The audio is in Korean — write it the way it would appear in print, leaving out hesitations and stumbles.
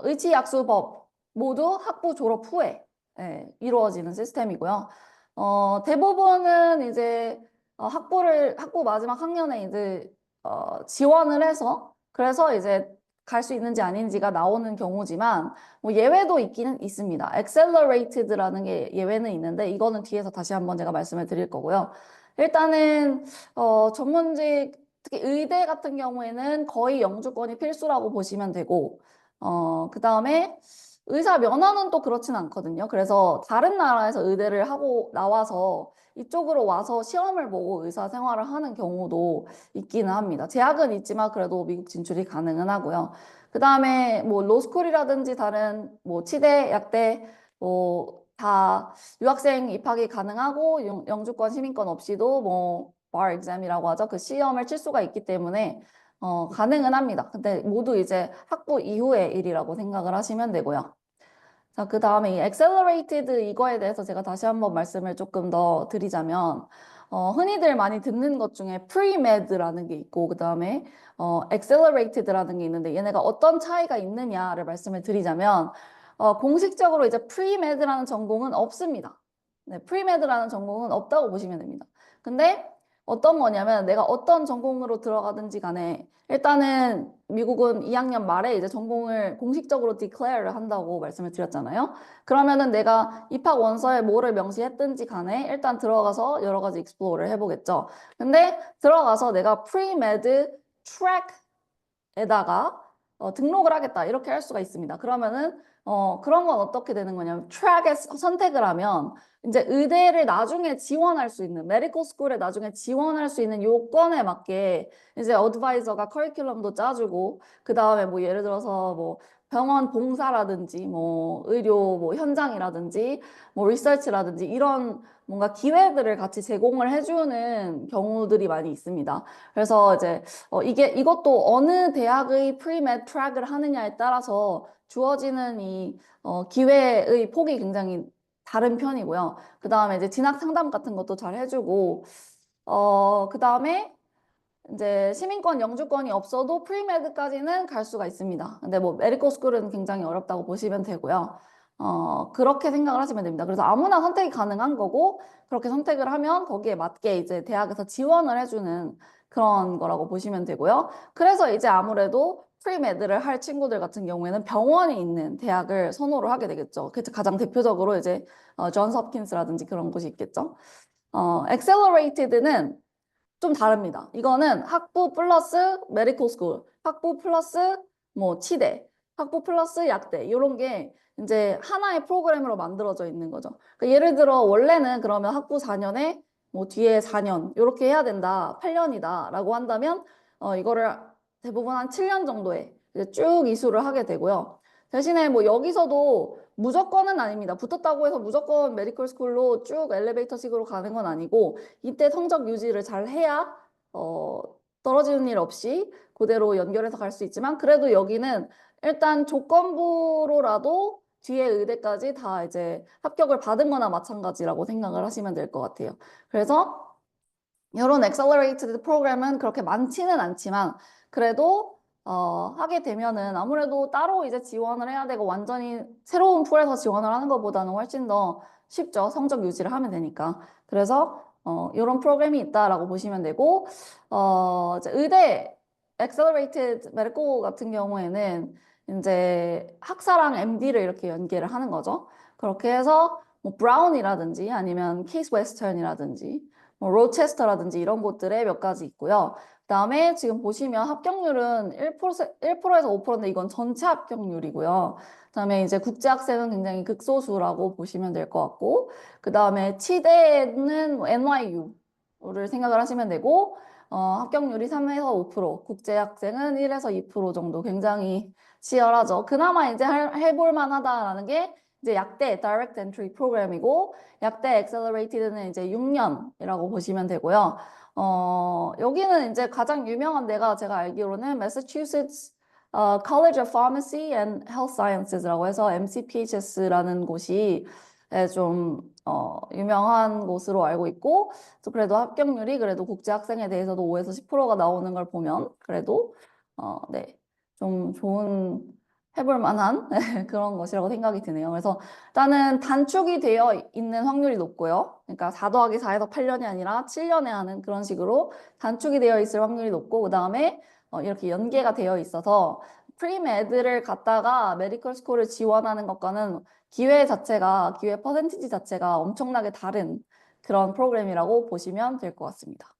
의치약수법 모두 학부 졸업 후에 이루어지는 시스템이고요. 대부분은 이제 학부 마지막 학년에 이제 지원을 해서 그래서 이제 갈 수 있는지 아닌지가 나오는 경우지만 뭐 예외도 있기는 있습니다. Accelerated라는 게 예외는 있는데 이거는 뒤에서 다시 한번 제가 말씀을 드릴 거고요. 일단은 전문직 특히 의대 같은 경우에는 거의 영주권이 필수라고 보시면 되고 그 다음에 의사 면허는 또 그렇진 않거든요. 그래서 다른 나라에서 의대를 하고 나와서 이쪽으로 와서 시험을 보고 의사 생활을 하는 경우도 있기는 합니다. 제약은 있지만 그래도 미국 진출이 가능은 하고요. 그 다음에 뭐 로스쿨이라든지 다른 뭐 치대, 약대 뭐 다 유학생 입학이 가능하고 영주권, 시민권 없이도 뭐 bar exam이라고 하죠. 그 시험을 칠 수가 있기 때문에 가능은 합니다. 근데 모두 이제 학부 이후의 일이라고 생각을 하시면 되고요. 자, 그 다음에 이 accelerated 이거에 대해서 제가 다시 한번 말씀을 조금 더 드리자면, 흔히들 많이 듣는 것 중에 pre-med라는 게 있고, 그 다음에 accelerated라는 게 있는데, 얘네가 어떤 차이가 있느냐를 말씀을 드리자면, 공식적으로 이제 pre-med라는 전공은 없습니다. 네, pre-med라는 전공은 없다고 보시면 됩니다. 근데 어떤 거냐면 내가 어떤 전공으로 들어가든지 간에 일단은 미국은 2학년 말에 이제 전공을 공식적으로 declare를 한다고 말씀을 드렸잖아요. 그러면은 내가 입학 원서에 뭐를 명시했든지 간에 일단 들어가서 여러 가지 explore를 해보겠죠. 근데 들어가서 내가 pre-med track에다가 등록을 하겠다 이렇게 할 수가 있습니다. 그러면은 그런 건 어떻게 되는 거냐면 트랙에 선택을 하면 이제 의대를 나중에 지원할 수 있는 메디컬 스쿨에 나중에 지원할 수 있는 요건에 맞게 이제 어드바이저가 커리큘럼도 짜주고 그 다음에 뭐 예를 들어서 뭐 병원 봉사라든지 뭐 의료 뭐 현장이라든지 뭐 리서치라든지 이런 뭔가 기회들을 같이 제공을 해주는 경우들이 많이 있습니다. 그래서 이제 이것도 어느 대학의 프리메드 트랙을 하느냐에 따라서 주어지는 이 기회의 폭이 굉장히 다른 편이고요. 그 다음에 이제 진학 상담 같은 것도 잘 해주고, 그 다음에 이제 시민권, 영주권이 없어도 프리메드까지는 갈 수가 있습니다. 근데 뭐 메디컬 스쿨은 굉장히 어렵다고 보시면 되고요. 그렇게 생각을 하시면 됩니다. 그래서 아무나 선택이 가능한 거고, 그렇게 선택을 하면 거기에 맞게 이제 대학에서 지원을 해주는 그런 거라고 보시면 되고요. 그래서 이제 아무래도 프리메드를 할 친구들 같은 경우에는 병원에 있는 대학을 선호를 하게 되겠죠. 그 가장 대표적으로 이제 존스 홉킨스라든지 그런 곳이 있겠죠. 엑셀러레이티드는 좀 다릅니다. 이거는 학부 플러스 메디컬 스쿨, 학부 플러스 뭐 치대, 학부 플러스 약대 이런 게 이제 하나의 프로그램으로 만들어져 있는 거죠. 그러니까 예를 들어 원래는 그러면 학부 4년에 뭐 뒤에 4년 이렇게 해야 된다, 8년이다라고 한다면 이거를 대부분 한 7년 정도에 이제 쭉 이수를 하게 되고요. 대신에 뭐 여기서도 무조건은 아닙니다. 붙었다고 해서 무조건 메디컬 스쿨로 쭉 엘리베이터식으로 가는 건 아니고 이때 성적 유지를 잘 해야 떨어지는 일 없이 그대로 연결해서 갈 수 있지만 그래도 여기는 일단 조건부로라도 뒤에 의대까지 다 이제 합격을 받은 거나 마찬가지라고 생각을 하시면 될 것 같아요. 그래서 이런 accelerated 프로그램은 그렇게 많지는 않지만 그래도 하게 되면은 아무래도 따로 이제 지원을 해야 되고 완전히 새로운 풀에서 지원을 하는 것보다는 훨씬 더 쉽죠. 성적 유지를 하면 되니까. 그래서 이런 프로그램이 있다라고 보시면 되고 이제 의대 accelerated medical 같은 경우에는 이제 학사랑 MD를 이렇게 연계를 하는 거죠. 그렇게 해서 뭐 브라운이라든지 아니면 케이스 웨스턴이라든지 뭐 로체스터라든지 이런 곳들에 몇 가지 있고요. 그다음에 지금 보시면 합격률은 1%에서 5%인데 이건 전체 합격률이고요. 그다음에 이제 국제 학생은 굉장히 극소수라고 보시면 될 것 같고, 그다음에 치대는 뭐 NYU를 생각을 하시면 되고, 합격률이 3에서 5%, 국제 학생은 1에서 2% 정도 굉장히 치열하죠. 그나마 이제 해볼 만하다라는 게 이제 약대 Direct Entry 프로그램이고, 약대 Accelerated는 이제 6년이라고 보시면 되고요. 여기는 이제 가장 유명한 데가 제가 알기로는 Massachusetts College of Pharmacy and Health Sciences라고 해서 MCPHS라는 곳이 좀 유명한 곳으로 알고 있고 또 그래도 합격률이 그래도 국제 학생에 대해서도 5에서 10%가 나오는 걸 보면 그래도 네, 좀 좋은 해볼 만한 그런 것이라고 생각이 드네요. 그래서 일단은 단축이 되어 있는 확률이 높고요. 그러니까 4 더하기 4에서 8년이 아니라 7년에 하는 그런 식으로 단축이 되어 있을 확률이 높고, 그 다음에 이렇게 연계가 되어 있어서 프리메드를 갔다가 메디컬 스쿨을 지원하는 것과는 기회 퍼센티지 자체가 엄청나게 다른 그런 프로그램이라고 보시면 될 것 같습니다.